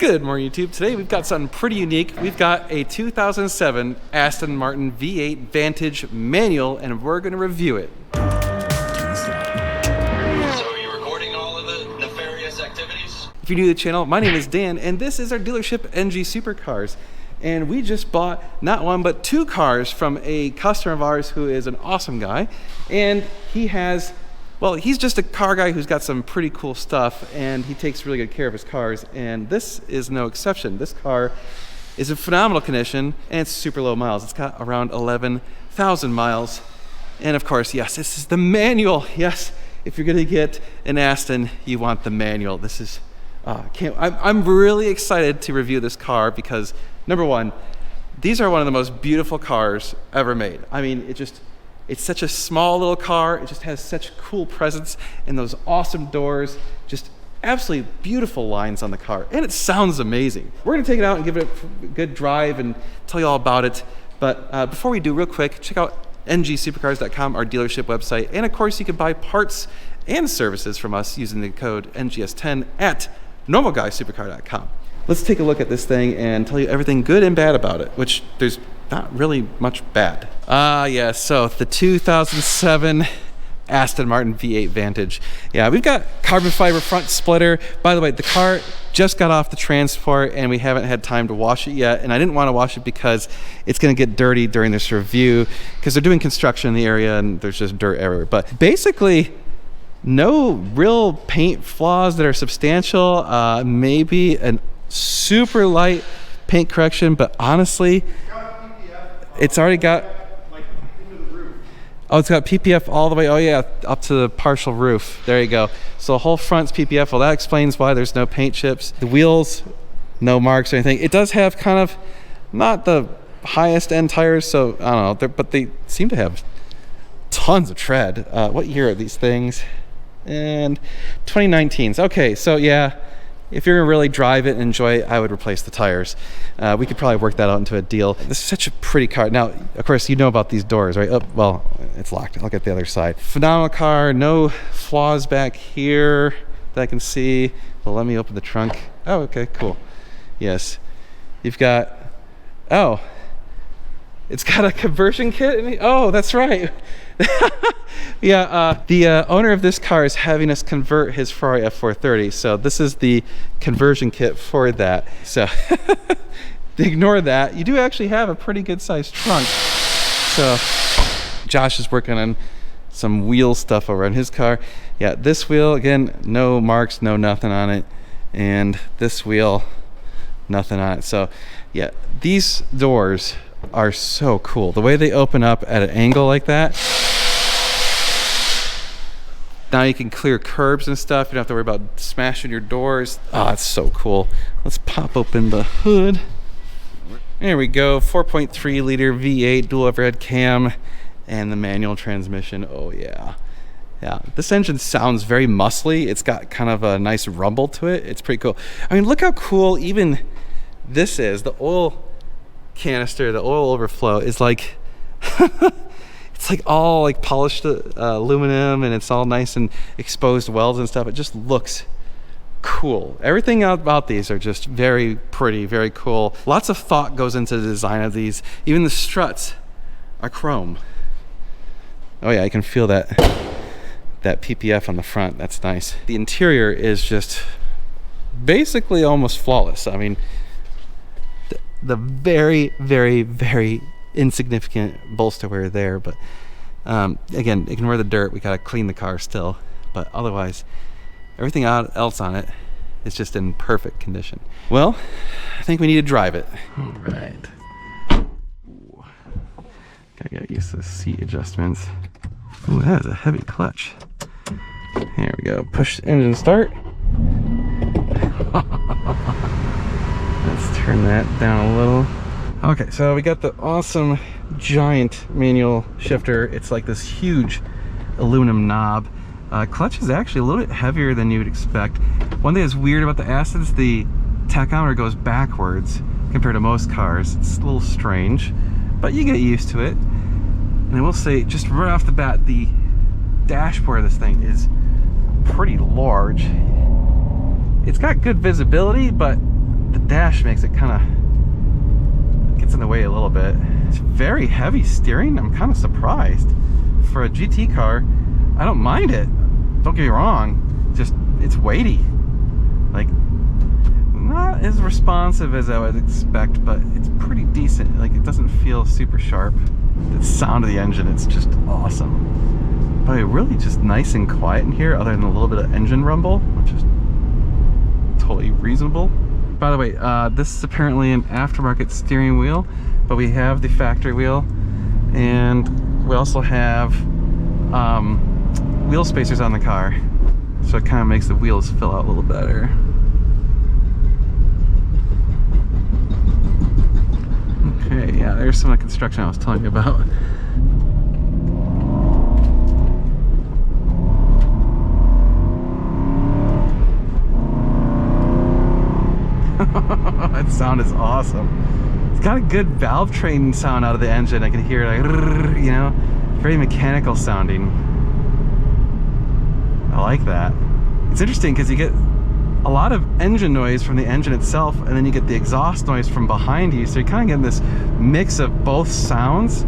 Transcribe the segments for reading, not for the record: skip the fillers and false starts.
Good morning, YouTube. Today we've got something pretty unique. We've got a 2007 Aston Martin V8 Vantage manual, and we're going to review it. So are you recording all of the nefarious activities? If you're new to the channel, my name is Dan, and this is our dealership, NG Supercars. And we just bought not one, but two cars from a customer of ours who is an awesome guy. And he has, well, he's just a car guy who's got some pretty cool stuff, and he takes really good care of his cars, and this is no exception. This car is in phenomenal condition, and it's super low miles. It's got around 11,000 miles. And of course, yes, this is the manual. Yes, if you're gonna get an Aston, you want the manual. This is, I'm really excited to review this car because, number one, these are one of the most beautiful cars ever made. I mean, it's such a small little car. It just has such cool presence and those awesome doors, just absolutely beautiful lines on the car. And it sounds amazing. We're gonna take it out and give it a good drive and tell you all about it. But before we do, real quick, check out ngsupercars.com, our dealership website. And of course, you can buy parts and services from us using the code NGS10 at normalguysupercar.com. Let's take a look at this thing and tell you everything good and bad about it, which there's not really much bad. Yeah, so the 2007 Aston Martin V8 Vantage. Yeah, we've got carbon fiber front splitter. By the way, the car just got off the transport and we haven't had time to wash it yet. And I didn't want to wash it because it's going to get dirty during this review because they're doing construction in the area and there's just dirt everywhere. But basically, no real paint flaws that are substantial. Maybe an super light paint correction, but honestly, it's already got like into the roof. Oh, it's got PPF all the way. Oh yeah, up to the partial roof. There you go. So the whole front's PPF. Well, that explains why there's no paint chips. The wheels, no marks or anything. It does have kind of not the highest end tires, so I don't know. But they seem to have tons of tread. What year are these things? And 2019s. Okay, so yeah. If you're gonna really drive it and enjoy it, I would replace the tires. We could probably work that out into a deal. This is such a pretty car. Now, of course, you know about these doors, right? Oh, well, it's locked. I'll get the other side. Phenomenal car, no flaws back here that I can see. Well, let me open the trunk. Oh, okay, cool. Yes, you've got, oh, it's got a conversion kit. Oh, that's right. Yeah, the owner of this car is having us convert his Ferrari F430, so this is the conversion kit for that. So ignore that. You do actually have a pretty good sized trunk. So Josh is working on some wheel stuff over on his car. Yeah, this wheel, again, no marks, no nothing on it. And this wheel, nothing on it. So yeah, these doors are so cool. The way they open up at an angle like that. Now you can clear curbs and stuff. You don't have to worry about smashing your doors. Oh, that's so cool. Let's pop open the hood. There we go. 4.3 liter V8 dual overhead cam and the manual transmission. Oh yeah. Yeah, this engine sounds very muscly. It's got kind of a nice rumble to it. It's pretty cool. I mean, look how cool even this is. The oil canister, the oil overflow is like it's like all like polished aluminum, and it's all nice and exposed welds and stuff. It just looks cool. Everything about these are just very pretty, very cool. Lots of thought goes into the design of these. Even the struts are chrome. Oh yeah, I can feel that PPF on the front. That's nice. The interior is just basically almost flawless. I mean, the very, very, very insignificant bolster wear there, but again, ignore the dirt. We gotta clean the car still, but otherwise everything else on it is just in perfect condition. Well, I think we need to drive it. All right. Ooh. Gotta get used to the seat adjustments. Ooh, that is a heavy clutch. Here we go. Push engine start. Let's turn that down a little. Okay, so we got the awesome giant manual shifter. It's like this huge aluminum knob. Clutch is actually a little bit heavier than you would expect. One thing that's weird about the Astons, the tachometer goes backwards compared to most cars. It's a little strange, but you get used to it. And I will say, just right off the bat, the dashboard of this thing is pretty large. It's got good visibility, but the dash makes it kind of, gets in the way a little bit. It's very heavy steering. I'm kind of surprised. For a GT car, I don't mind it. Don't get me wrong. Just, it's weighty. Like, not as responsive as I would expect, but it's pretty decent. Like, it doesn't feel super sharp. The sound of the engine, it's just awesome. But really just nice and quiet in here, other than a little bit of engine rumble, which is totally reasonable. By the way, this is apparently an aftermarket steering wheel, but we have the factory wheel, and we also have wheel spacers on the car, so it kind of makes the wheels fill out a little better. Okay, yeah, there's some of the construction I was telling you about. That sound is awesome. It's got a good valve train sound out of the engine. I can hear it, like, you know, very mechanical sounding. I like that. It's interesting because you get a lot of engine noise from the engine itself, and then you get the exhaust noise from behind you, so you're kind of getting this mix of both sounds.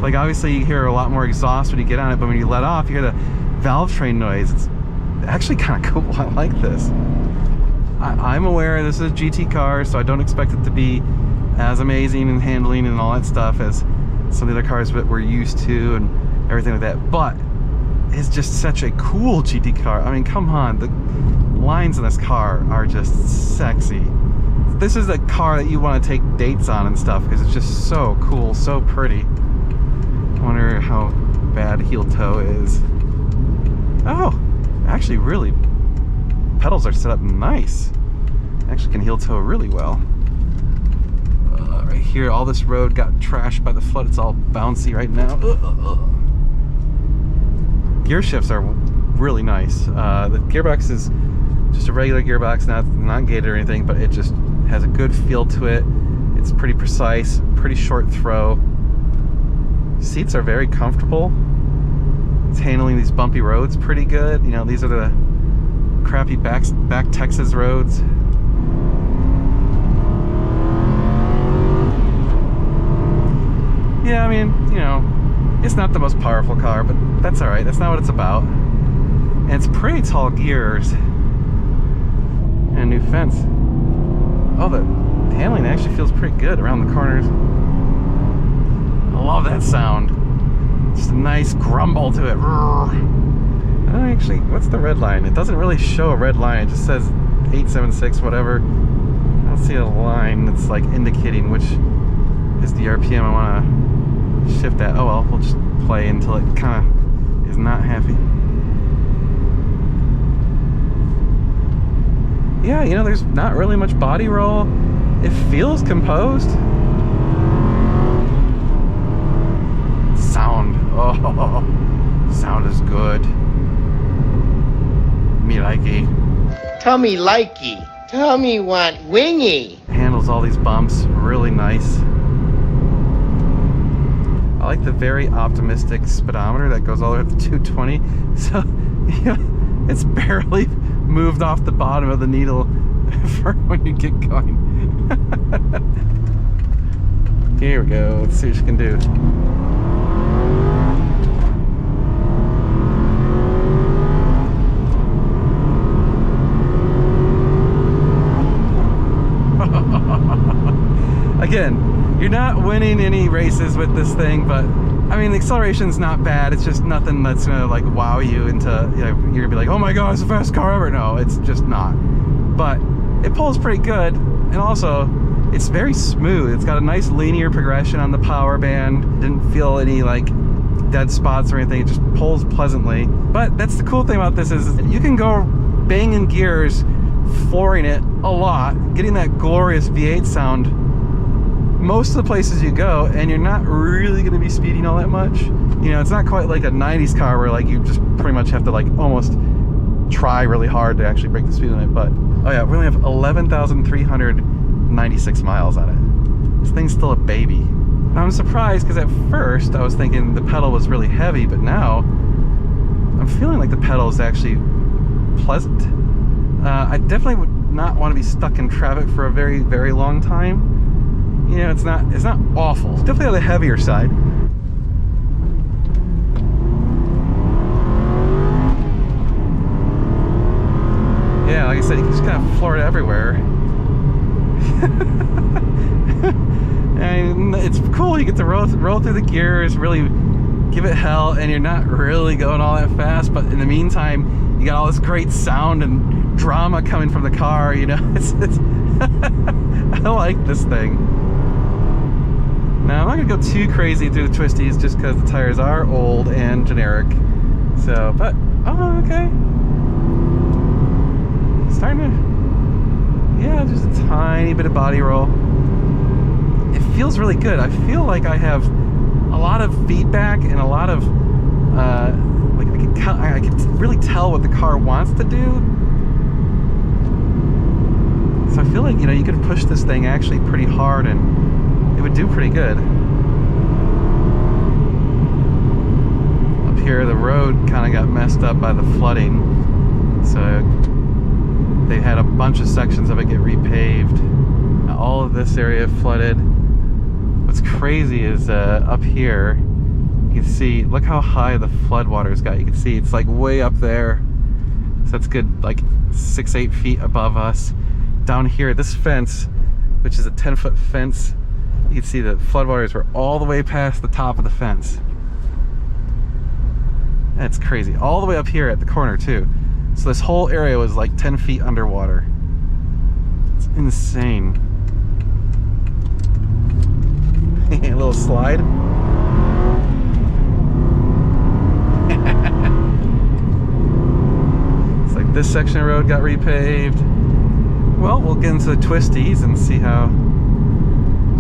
Like, obviously you hear a lot more exhaust when you get on it, but when you let off, you hear the valve train noise. It's actually kind of cool. I like this. I'm aware this is a GT car, so I don't expect it to be as amazing in handling and all that stuff as some of the other cars that we're used to and everything like that, but it's just such a cool GT car. I mean, come on, the lines in this car are just sexy. This is a car that you want to take dates on and stuff because it's just so cool, so pretty. I wonder how bad heel toe is. Oh, actually really, pedals are set up nice. Actually can heel toe really well. Right here, all this road got trashed by the flood. It's all bouncy right now. Gear shifts are really nice. The gearbox is just a regular gearbox, not gated or anything, but it just has a good feel to it. It's pretty precise, pretty short throw. Seats are very comfortable. It's handling these bumpy roads pretty good. You know, these are the crappy back Texas roads. Yeah, I mean, you know, it's not the most powerful car, but that's all right. That's not what it's about. And it's pretty tall gears and a new fence. Oh, the handling actually feels pretty good around the corners. I love that sound. Just a nice grumble to it. Actually, what's the red line? It doesn't really show a red line. It just says 876 whatever. I don't see a line that's like indicating which is the RPM I want to shift that. Oh well, we'll just play until it kind of is not happy. Yeah, you know, there's not really much body roll. It feels composed. Sound. Oh, sound is good. Me likey. Tummy likey. Tummy want wingy. Handles all these bumps really nice. I like the very optimistic speedometer that goes all the way up to 220. So, you know, it's barely moved off the bottom of the needle for when you get going. Here we go. Let's see what you can do. Again, you're not winning any races with this thing, but I mean, the acceleration's not bad. It's just nothing that's gonna like wow you into, you know, you're gonna be like, oh my god, it's the fastest car ever. No, it's just not. But it pulls pretty good, and also it's very smooth. It's got a nice linear progression on the power band. Didn't feel any like dead spots or anything. It just pulls pleasantly. But that's the cool thing about this is you can go banging gears, flooring it a lot, getting that glorious V8 sound most of the places you go, and you're not really going to be speeding all that much. You know, it's not quite like a 90s car where like you just pretty much have to like almost try really hard to actually break the speed limit. But oh yeah, we only have 11,396 miles on it. This thing's still a baby. And I'm surprised because at first I was thinking the pedal was really heavy, but now I'm feeling like the pedal is actually pleasant. I definitely would not want to be stuck in traffic for a very, very long time. You know, it's not awful. It's definitely on the heavier side. Yeah, like I said, you can just kind of floor it everywhere. And it's cool, you get to roll through the gears, really give it hell, and you're not really going all that fast, but in the meantime, you got all this great sound and drama coming from the car, you know. It's I like this thing. Now, I'm not gonna go too crazy through the twisties just because the tires are old and generic. So, but, oh, okay. Starting to, yeah, just a tiny bit of body roll. It feels really good. I feel like I have a lot of feedback and a lot of, like I can really tell what the car wants to do. So I feel like, you know, you could push this thing actually pretty hard and it would do pretty good. Up here, the road kind of got messed up by the flooding. So they had a bunch of sections of it get repaved. Now, all of this area flooded. What's crazy is up here, you can see, look how high the floodwaters got. You can see it's like way up there. So that's good, like 6-8 feet above us. Down here, this fence, which is a 10-foot fence, you can see the floodwaters were all the way past the top of the fence. That's crazy. All the way up here at the corner too. So this whole area was like 10 feet underwater. It's insane. A little slide. It's like this section of road got repaved. Well, we'll get into the twisties and see how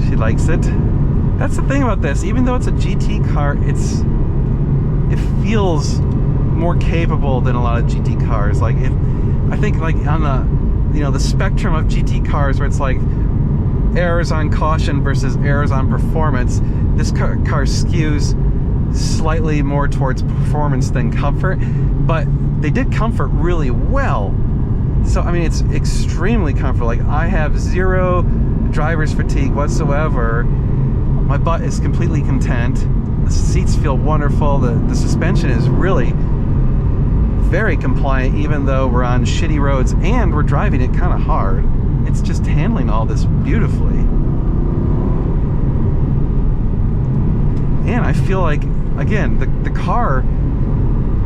she likes it. That's the thing about this. Even though it's a GT car, it feels more capable than a lot of GT cars. Like, I think like on the, you know, the spectrum of GT cars where it's like errors on caution versus errors on performance, this car skews slightly more towards performance than comfort, but they did comfort really well. So I mean, it's extremely comfortable. Like, I have zero driver's fatigue whatsoever. My butt is completely content. The seats feel wonderful. The suspension is really very compliant, even though we're on shitty roads and we're driving it kind of hard. It's just handling all this beautifully. And I feel like, again, the car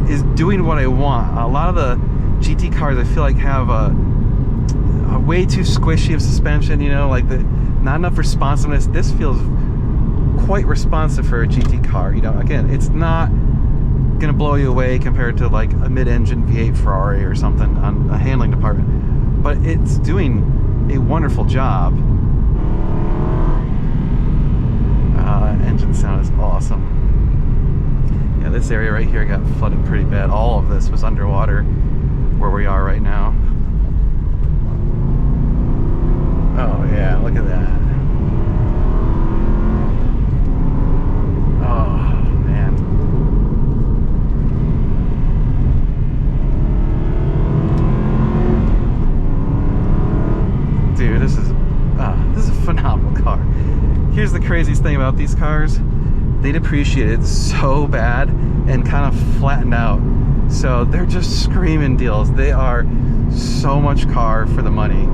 is doing what I want. A lot of the GT cars, I feel like, have a way too squishy of suspension, you know, like not enough responsiveness. This feels quite responsive for a GT car. You know, again, it's not gonna blow you away compared to like a mid-engine V8 Ferrari or something on a handling department, but it's doing a wonderful job. Engine sound is awesome. Yeah, this area right here got flooded pretty bad. All of this was underwater where we are right now. Oh yeah, look at that. Oh man. Dude, this is a phenomenal car. Here's the craziest thing about these cars. They depreciated so bad and kind of flattened out. So they're just screaming deals. They are so much car for the money.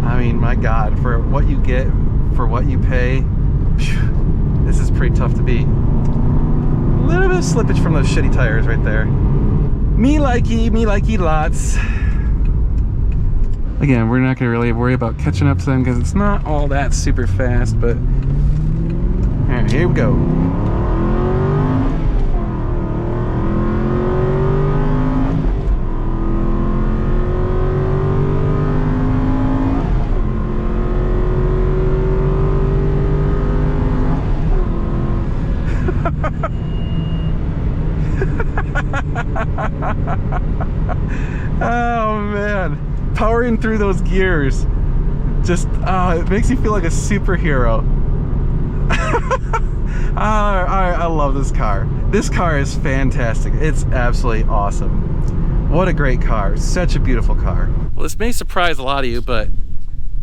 I mean, my God, for what you get, for what you pay, this is pretty tough to beat. A little bit of slippage from those shitty tires right there. Me likey lots. Again, we're not gonna really worry about catching up to them because it's not all that super fast, but all right, here we go. Oh man, powering through those gears, just it makes you feel like a superhero. I love this car. This car is fantastic. It's absolutely awesome. What a great car. Such a beautiful car. Well, this may surprise a lot of you, but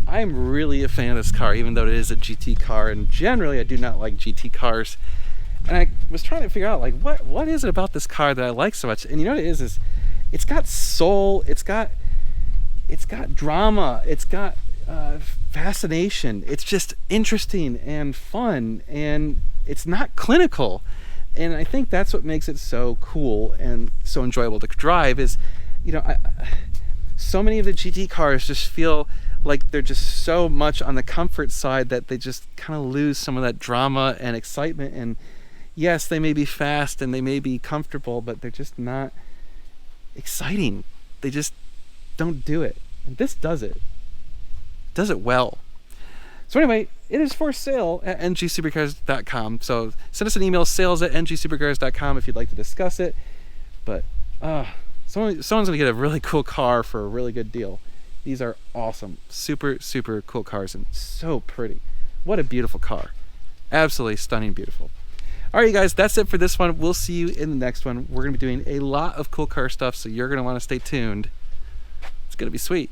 I'm really a fan of this car, even though it is a GT car, and generally I do not like GT cars. And I was trying to figure out, like, what is it about this car that I like so much? And you know what it is it's got soul, it's got drama, it's got fascination. It's just interesting and fun, and it's not clinical. And I think that's what makes it so cool and so enjoyable to drive is, you know, so many of the GT cars just feel like they're just so much on the comfort side that they just kind of lose some of that drama and excitement. And yes, they may be fast and they may be comfortable, but they're just not exciting. They just don't do it. And this does it. Does it well. So anyway, it is for sale at ngsupercars.com. So send us an email, sales@ngsupercars.com, if you'd like to discuss it. But someone's gonna get a really cool car for a really good deal. These are awesome, super, super cool cars, and so pretty. What a beautiful car. Absolutely stunning, beautiful. All right, you guys, that's it for this one. We'll see you in the next one. We're gonna be doing a lot of cool car stuff, so you're gonna wanna stay tuned. It's gonna be sweet.